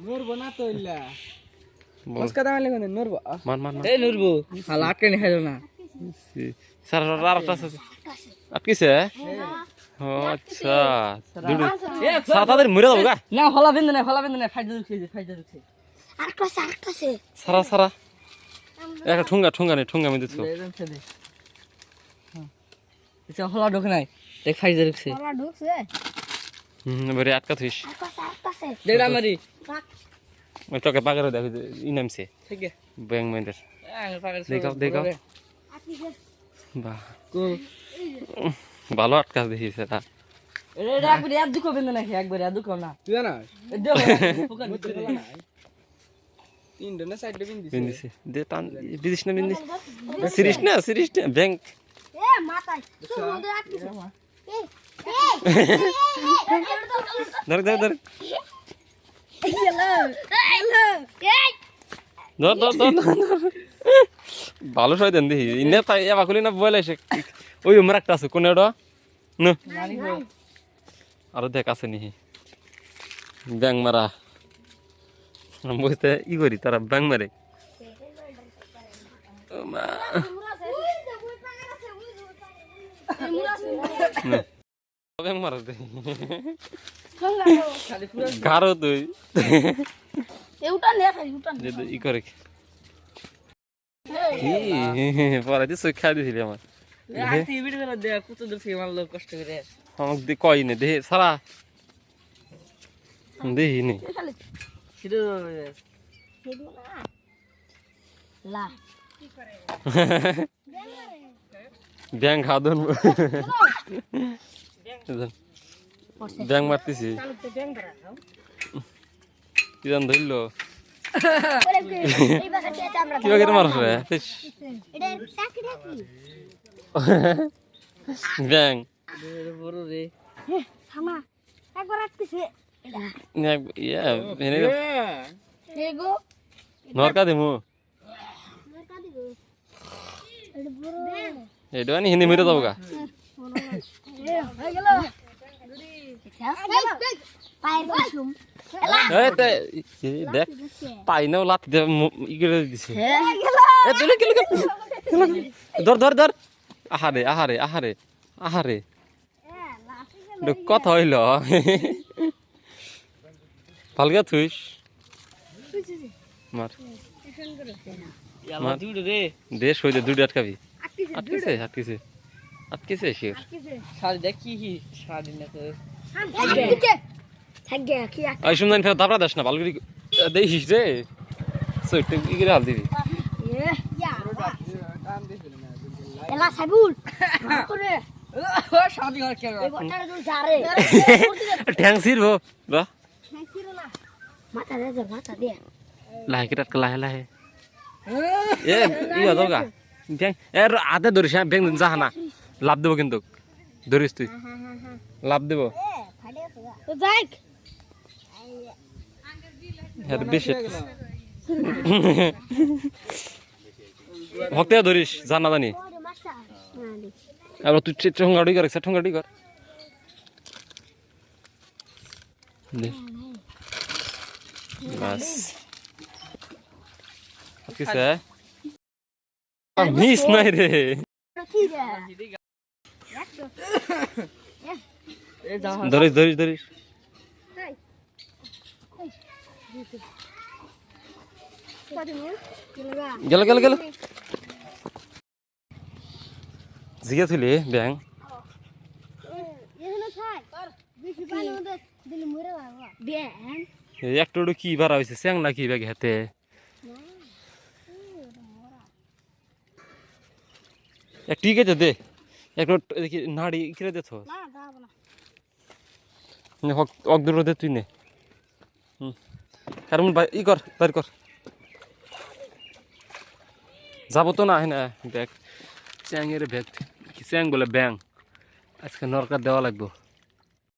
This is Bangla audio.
নরবো না তো ইল্লা মস্কা দামালে কোন নরবো মান মান এই নরবো হালা আটকে নি খাইলো না স্যার আরেকটা আছে আটকিছে ও আচ্ছা দুটো স্যার তাদের মরে যাবো গা না হলা বিন্দু না ফাইদা দিছে আরেকটা আছে সারা সারা একটা ঠুঙ্গা নেই ঠুঙ্গা আমি দিচ্ছ এটা হলা ঢোকে নাই দেখ ফাইদা দিছে হলা ঢুকছে এবারে আটকা থইস আরেকটা আছে দেখরা মারি ওই তোকে পাগারে দেখো ই নামছে ঠিক আছে ব্যাং মাইন্ডার দেখাও বাহ কো ভালো আটকা দিয়েছে এটা এটা একবার এক দুকো বিন্দু নাকি একবার এক দুকো না তুই জানা দেও ফুকান ভিতরে না তিনটা না সাইডে বিন্দিছে দে টান বিদিস না বিন্দিস সিরিজ না ব্যাং এ মাথায় তুই মধ্যে আটকিছে ধর হ্যালো ধর ভালো সবাই দেন দেখি ইনে তাই এবা কলি না বলে সে ওই উমর একটা আছে কোন এটা ন আরো দেখ আছে নি ব্যাং মারা বুঝতে ই করি তারা ব্যাং মারে ব্যাং মারা দে গারো তুই এউটা নে খাই উটা ই করে কি পরে দিয়ে খাই দিছিলি আমার আইতে ভিডিও করে দে কত দূর থেকে মারলো কষ্ট করে আমাকে দিয়ে কই নে দে সারা দেহি নে সিধু লা ব্যাং খাদন ব্যাং মারতেছি কি জান ধরলো এই বাসাতে আমরা কি বাগের মারছ রে এটা চাকরি কি ব্যাং বড় রে থামা একবার আটকেছে ইয়া এনে এগো নরকা দেমু নরকা দিব এটা বড় এটা নি হিন্দি মেরে যাবো গা হয়ে গেল পায়ের বসুম এই তে দেখ পাই নাও লাত দে ই করে দিছে হয়ে গেল এ তুই কি ধর আহারে কথা হইল ভালকে থুইস মার ইয়ালা দুড় রে দে সই দে দুটো আটকাবি আটকেছে শিওর শাড়ি দেখি কি শাড়ি না তো থাকগে কি ওই শুনলেন ফের দাবড়া দাস না ভালো করে দেখিস রে সইটা ই করে হাল দিবি এলা সাবুল করে শাড়ি আর কে এই বটার দুল জারে ঠ্যাং ছিড়বো বা খাইছিরো না মাথা দে লাহে কেটাত লাহে এ ই হতো গা ব্যাং এর আদে ধরিস হ্যাঁ ব্যাং যাহা না লাভ দেবো কিন্তু ধরিস তুই লাভ দেবো তো যাইক হ্যাঁ বেশি হতে ধরিস জানা জানি আর তুই ঠোঙ্গাড়ি কর ঠোঙ্গাড়ি কর বাস কিসে মিস নাই রে ধরিস গেল জিগে থুলি ব্যাং একটু কি বাড়া হয়েছে চ্যাংলা কি ব্যাগ হাতে ঠিক আছে দে একটু নাড়ি কিনে দে তো অগ্দূর দে তুই নে কারণ ই কর বাড়ি কর যাবো তো না না ব্যাগ চ্যাংয়ের ব্যাগ চ্যাং বলে ব্যাং আজকে নরকার দেওয়া লাগবো